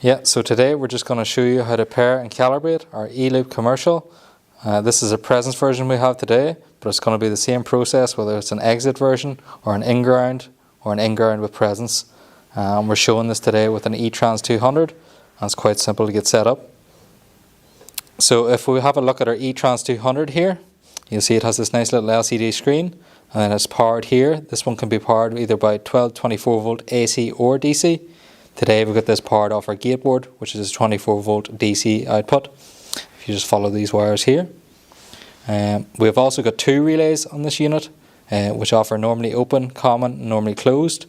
Yeah, so today we're just going to show you how to pair and calibrate our E-loop commercial. This is a presence version we have today, but it's going to be the same process whether it's an exit version or an in-ground or an in-ground with presence. We're showing this today with an E-Trans 200, and it's quite simple to get set up. So if we have a look at our E-Trans 200 here, you'll see it has this nice little LCD screen, and then it's powered here. This one can be powered either by 12, 24 volt AC or DC. Today we've got this powered off our gate board, which is a 24 volt DC output. If you just follow these wires here. We've also got two relays on this unit, which offer normally open, common, normally closed.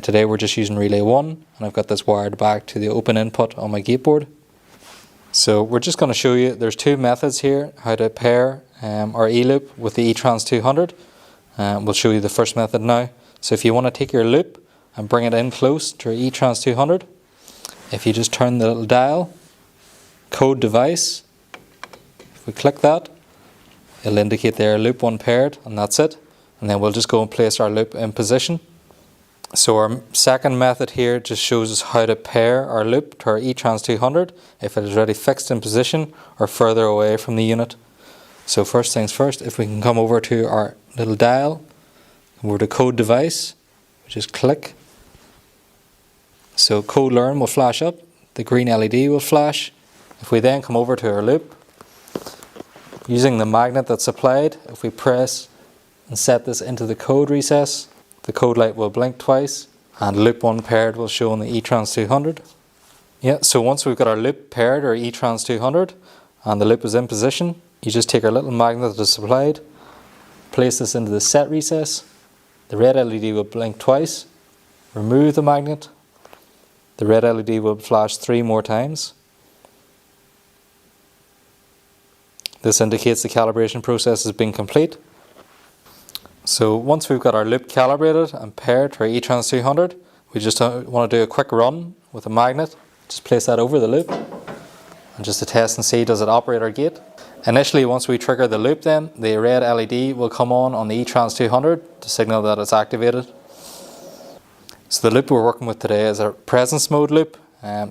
Today we're just using relay 1, and I've got this wired back to the open input on my gate board. So we're just going to show you, there's two methods here, how to pair our E-loop with the E-Trans 200. We'll show you the first method now. So if you want to take your loop and bring it in close to your E-Trans 200, if you just turn the little dial, code device, if we click that, it'll indicate there loop 1 paired, and that's it. And then we'll just go and place our loop in position. So our second method here just shows us how to pair our loop to our E-Trans 200 if it is already fixed in position or further away from the unit. So first things first, if we can come over to our little dial, over to code device, we just click. So code learn will flash up, the green LED will flash. If we then come over to our loop, using the magnet that's supplied, if we press and set this into the code recess, the code light will blink twice and loop 1 paired will show on the E-Trans 200. Yeah, so once we've got our loop paired, our E-Trans 200, and the loop is in position, you just take our little magnet that is supplied, place this into the set recess, the red LED will blink twice, remove the magnet, the red LED will flash 3 more times. This indicates the calibration process has been complete. So once we've got our loop calibrated and paired to our E-Trans 200, we just want to do a quick run with a magnet. Just place that over the loop and just to test and see does it operate our gate. Initially, once we trigger the loop then, the red LED will come on the E-Trans 200 to signal that it's activated. So the loop we're working with today is a presence mode loop.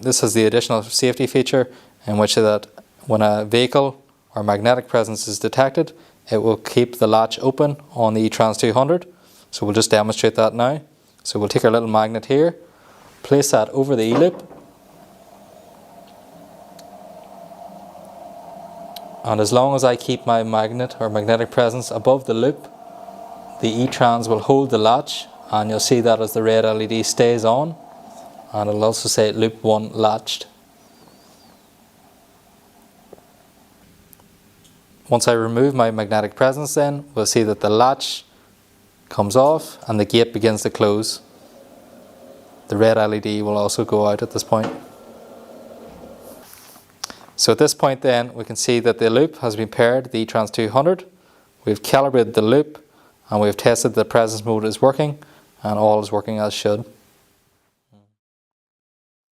This has the additional safety feature in which that when a vehicle or magnetic presence is detected, it will keep the latch open on the E-Trans 200. So we'll just demonstrate that now. So we'll take our little magnet here, place that over the E-loop, and as long as I keep my magnet or magnetic presence above the loop, the E-Trans will hold the latch, and you'll see that as the red LED stays on, and it'll also say loop 1 latched. Once I remove my magnetic presence then, we'll see that the latch comes off and the gate begins to close. The red LED will also go out at this point. So at this point then, we can see that the loop has been paired to the E-Trans 200. We've calibrated the loop and we've tested the presence mode is working, and all is working as should.